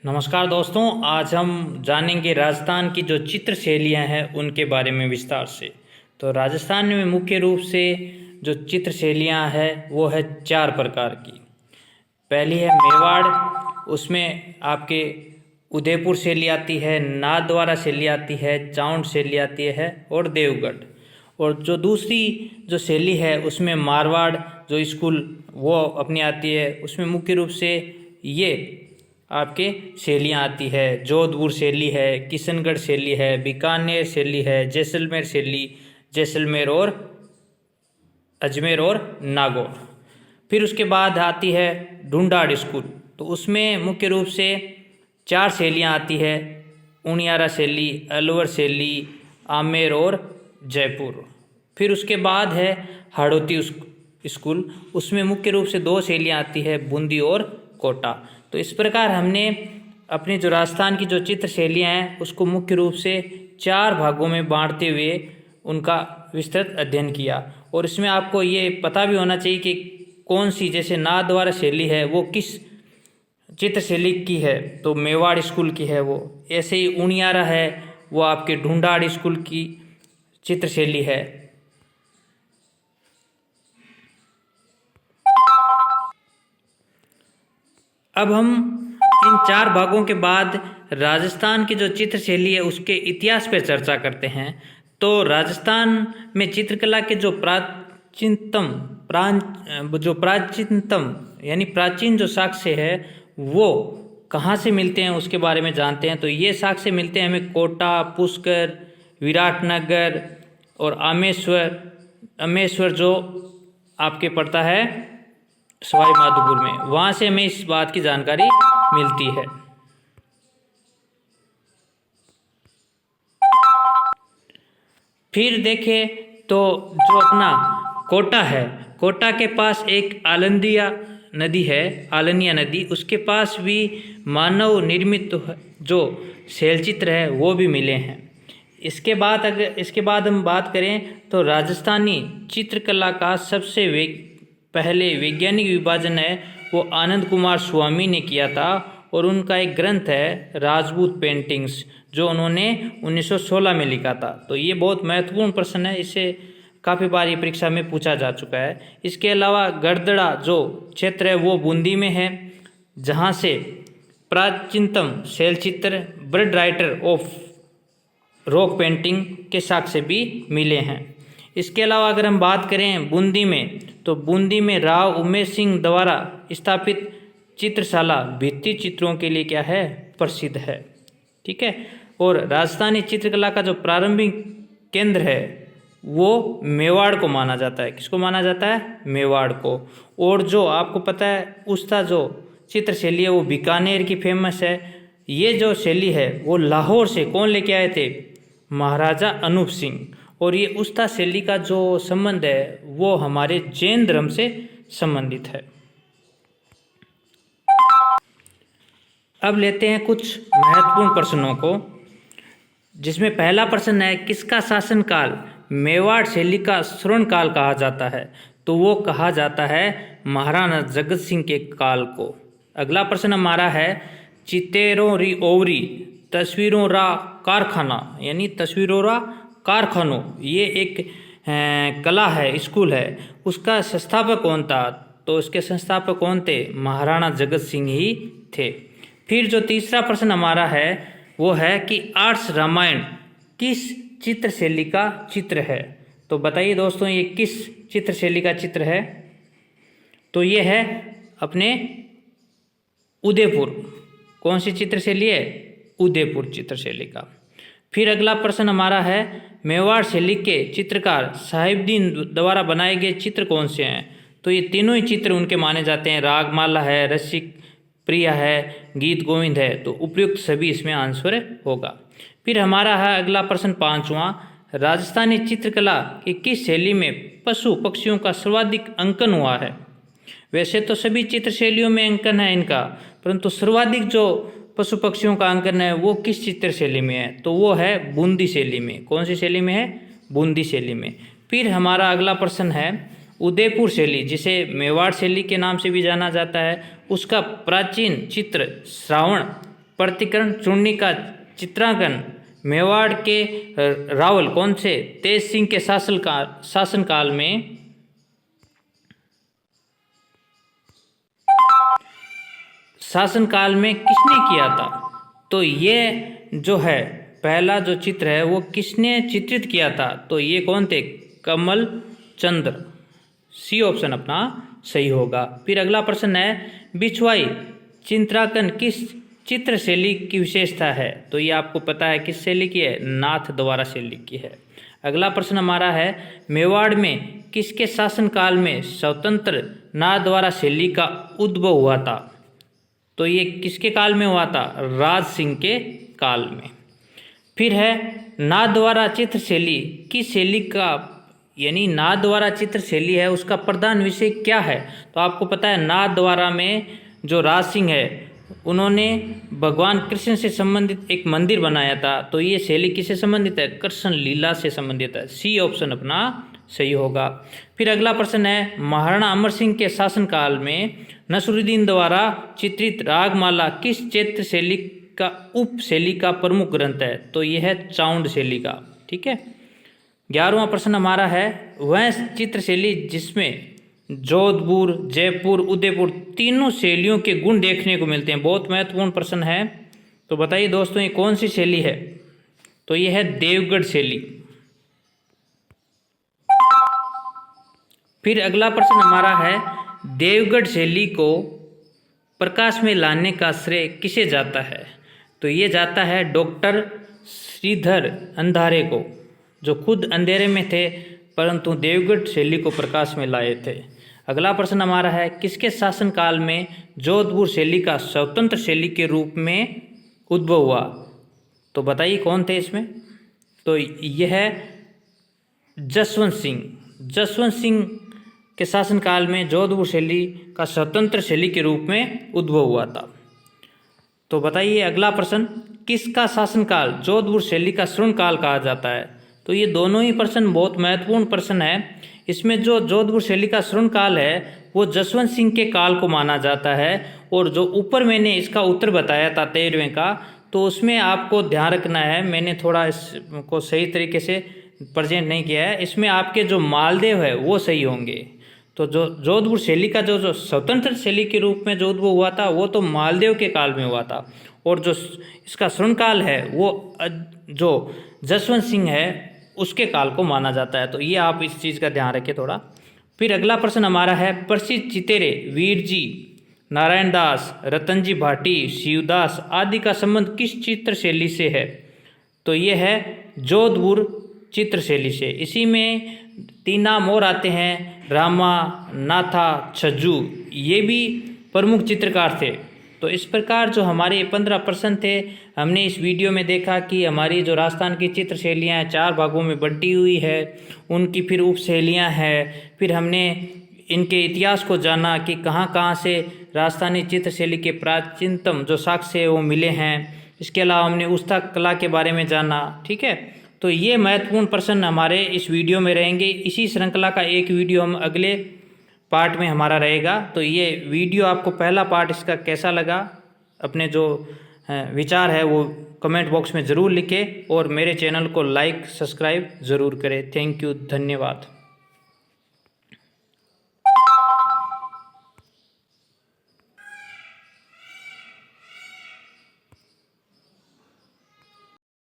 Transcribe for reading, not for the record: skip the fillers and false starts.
नमस्कार दोस्तों, आज हम जानेंगे राजस्थान की जो चित्र शैलियाँ हैं उनके बारे में विस्तार से। तो राजस्थान में मुख्य रूप से जो चित्र शैलियाँ हैं वो है 4 प्रकार की। पहली है मेवाड़, उसमें आपके उदयपुर शैली आती है, नाथद्वारा शैली आती है, चाउंड शैली आती है और देवगढ़। और जो दूसरी जो शैली है उसमें मारवाड़ जो स्कूल वो अपनी आती है, उसमें मुख्य रूप से ये आपके शैलियाँ आती है। जोधपुर शैली है, किशनगढ़ शैली है, बीकानेर शैली है, जैसलमेर शैली, जैसलमेर और अजमेर और नागौर। फिर उसके बाद आती है ढूंढाड़ स्कूल, तो उसमें मुख्य रूप से 4 शैलियाँ आती है। उनियारा शैली, अलवर शैली, आमेर और जयपुर। फिर उसके बाद है हाड़ौती स्कूल, उसमें मुख्य रूप से 2 शैलियाँ आती है, बूंदी और कोटा। तो इस प्रकार हमने अपने जो राजस्थान की जो चित्र शैलियाँ हैं उसको मुख्य रूप से 4 भागों में बांटते हुए उनका विस्तृत अध्ययन किया। और इसमें आपको ये पता भी होना चाहिए कि कौन सी, जैसे नाथद्वारा शैली है वो किस चित्र शैली की है, तो मेवाड़ स्कूल की है वो। ऐसे ही उनियारा है वो आपके ढूंढाड़ स्कूल की चित्र शैली है। अब हम इन 4 भागों के बाद राजस्थान की जो चित्र शैली है उसके इतिहास पर चर्चा करते हैं। तो राजस्थान में चित्रकला के जो प्राचीनतम यानी प्राचीन जो साक्ष्य है वो कहाँ से मिलते हैं उसके बारे में जानते हैं। तो ये साक्ष्य मिलते हैं हमें कोटा, पुष्कर, विराटनगर और अमेश्वर जो आपके पड़ता है सवाई माधोपुर में, वहाँ से हमें इस बात की जानकारी मिलती है। फिर देखें तो जो अपना कोटा है, कोटा के पास एक आलंदिया नदी, उसके पास भी मानव निर्मित जो शैलचित्र है वो भी मिले हैं। इसके बाद हम बात करें तो राजस्थानी चित्रकला का सबसे पहले वैज्ञानिक विभाजन है वो आनंद कुमार स्वामी ने किया था, और उनका एक ग्रंथ है राजपूत पेंटिंग्स जो उन्होंने 1916 में लिखा था। तो ये बहुत महत्वपूर्ण प्रश्न है, इसे काफ़ी बार ये परीक्षा में पूछा जा चुका है। इसके अलावा गढ़दड़ा जो क्षेत्र है वो बूंदी में है, जहाँ से प्राचीनतम शैलचित्र ब्रड राइटर ऑफ रॉक पेंटिंग के साक्ष्य भी मिले हैं। इसके अलावा अगर हम बात करें बूंदी में, तो बूंदी में राव उमेश सिंह द्वारा स्थापित चित्रशाला भित्ति चित्रों के लिए क्या है, प्रसिद्ध है। ठीक है। और राजस्थानी चित्रकला का जो प्रारंभिक केंद्र है वो मेवाड़ को माना जाता है। किसको माना जाता है? मेवाड़ को। और जो आपको पता है उसका जो चित्र शैली है वो बीकानेर की फेमस है। ये जो शैली है वो लाहौर से कौन लेके आए थे? महाराजा अनूप सिंह। और ये उस्ता शैली का जो संबंध है वो हमारे जैन धर्म से संबंधित है। अब लेते हैं कुछ महत्वपूर्ण प्रश्नों को, जिसमें पहला प्रश्न है किसका शासनकाल मेवाड़ शैली का स्वर्ण काल कहा जाता है? तो वो कहा जाता है महाराणा जगत सिंह के काल को। अगला प्रश्न हमारा है चितेरों री ओवरी तस्वीरों रा कारखाना, यानी तस्वीरों रा कारखानों, ये एक कला है, स्कूल है, उसका संस्थापक कौन था? तो इसके संस्थापक कौन थे? महाराणा जगत सिंह ही थे। फिर जो तीसरा प्रश्न हमारा है वो है कि आर्ष रामायण किस चित्र शैली का चित्र है? तो बताइए दोस्तों ये किस चित्र शैली का चित्र है? तो ये है अपने उदयपुर। कौन सी चित्र शैली है? उदयपुर चित्र शैली का। फिर अगला प्रश्न हमारा है मेवाड़ शैली के चित्रकार साहिबदीन द्वारा बनाए गए चित्र कौन से हैं? तो ये तीनों ही चित्र उनके माने जाते हैं। रागमाला है, रसिक प्रिया है, गीत गोविंद है। तो उपयुक्त सभी इसमें आंसर होगा। फिर हमारा है अगला प्रश्न 5वां, राजस्थानी चित्रकला की किस शैली में पशु पक्षियों का सर्वाधिक अंकन हुआ है? वैसे तो सभी चित्र शैलियों में अंकन है इनका, परंतु सर्वाधिक जो पशु पक्षियों का अंकन है वो किस चित्र शैली में है? तो वो है बूंदी शैली में। कौन सी शैली में है? बूंदी शैली में। फिर हमारा अगला प्रश्न है उदयपुर शैली, जिसे मेवाड़ शैली के नाम से भी जाना जाता है, उसका प्राचीन चित्र श्रावण प्रतिकरण चूर्णी का चित्रांकन मेवाड़ के रावल कौन से तेज सिंह के शासनकाल में किसने किया था? तो ये जो है पहला जो चित्र है वो किसने चित्रित किया था? तो ये कौन थे? कमल चंद्र। सी ऑप्शन अपना सही होगा। फिर अगला प्रश्न है, बिछवाई चित्रांकन किस चित्र शैली की विशेषता है? तो ये आपको पता है किस शैली की है? नाथ द्वारा शैली की है। अगला प्रश्न हमारा है, मेवाड़ में किसके शासनकाल में स्वतंत्र नाथ द्वारा शैली का उद्भव हुआ था? तो ये किसके काल में हुआ था? राज सिंह के काल में। फिर है, नाथ द्वारा चित्र शैली किस शैली का, यानी नाथ द्वारा चित्र शैली है उसका प्रधान विषय क्या है? तो आपको पता है नाथ द्वारा में जो राज सिंह है उन्होंने भगवान कृष्ण से संबंधित एक मंदिर बनाया था। तो ये शैली किससे संबंधित है? कृष्ण लीला से संबंधित है। सी ऑप्शन अपना सही होगा। फिर अगला प्रश्न है, महाराणा अमर सिंह के शासनकाल में नसरुद्दीन द्वारा चित्रित रागमाला किस चित्र शैली का उप शैली का प्रमुख ग्रंथ है? तो यह है चाउंड शैली का। ठीक है। 11वां प्रश्न हमारा है, वह चित्र शैली जिसमें जोधपुर, जयपुर, उदयपुर तीनों शैलियों के गुण देखने को मिलते हैं। बहुत महत्वपूर्ण प्रश्न है। तो बताइए दोस्तों ये कौन सी शैली है? तो यह है देवगढ़ शैली। फिर अगला प्रश्न हमारा है, देवगढ़ शैली को प्रकाश में लाने का श्रेय किसे जाता है? तो ये जाता है डॉक्टर श्रीधर अंधारे को, जो खुद अंधेरे में थे परंतु देवगढ़ शैली को प्रकाश में लाए थे। अगला प्रश्न हमारा है, किसके शासनकाल में जोधपुर शैली का स्वतंत्र शैली के रूप में उद्भव हुआ? तो बताइए कौन थे इसमें? तो यह है जसवंत सिंह। जसवंत सिंह के शासनकाल में जोधपुर शैली का स्वतंत्र शैली के रूप में उद्भव हुआ था। तो बताइए अगला प्रश्न, किसका शासनकाल जोधपुर शैली का स्वर्ण काल कहा जाता है? तो ये दोनों ही प्रश्न बहुत महत्वपूर्ण प्रश्न है। इसमें जो जोधपुर शैली का स्वर्ण काल है वो जसवंत सिंह के काल को माना जाता है। और जो ऊपर मैंने इसका उत्तर बताया था 13वें का, तो उसमें आपको ध्यान रखना है, मैंने थोड़ा इसको सही तरीके से प्रेजेंट नहीं किया है। इसमें आपके जो मालदेव है वो सही होंगे। तो जो जोधपुर शैली का जो स्वतंत्र शैली के रूप में जो उद्भव हुआ था वो तो मालदेव के काल में हुआ था। और जो इसका स्वर्ण काल है वो जो जसवंत सिंह है उसके काल को माना जाता है। तो ये आप इस चीज़ का ध्यान रखिए थोड़ा। फिर अगला प्रश्न हमारा है, प्रसिद्ध चितेरे वीर जी, नारायण दास, रतन जी भाटी, शिवदास आदि का संबंध किस चित्र शैली से है? तो ये है जोधपुर चित्र शैली से। इसी में 3 नाम और आते हैं, रामा, नाथा, छज्जू, ये भी प्रमुख चित्रकार थे। तो इस प्रकार जो हमारे 15 प्रश्न थे, हमने इस वीडियो में देखा कि हमारी जो राजस्थान की चित्र शैलियाँ 4 भागों में बंटी हुई है, उनकी फिर उप शैलियाँ हैं। फिर हमने इनके इतिहास को जाना कि कहाँ कहाँ से राजस्थानी चित्र शैली के प्राचीनतम जो साक्ष्य है वो मिले हैं। इसके अलावा हमने उस्ता कला के बारे में जाना। ठीक है। तो ये महत्वपूर्ण प्रश्न हमारे इस वीडियो में रहेंगे। इसी श्रृंखला का एक वीडियो हम अगले पार्ट में हमारा रहेगा। तो ये वीडियो आपको पहला पार्ट इसका कैसा लगा, अपने जो विचार है वो कमेंट बॉक्स में ज़रूर लिखें और मेरे चैनल को लाइक सब्सक्राइब ज़रूर करें। थैंक यू, धन्यवाद।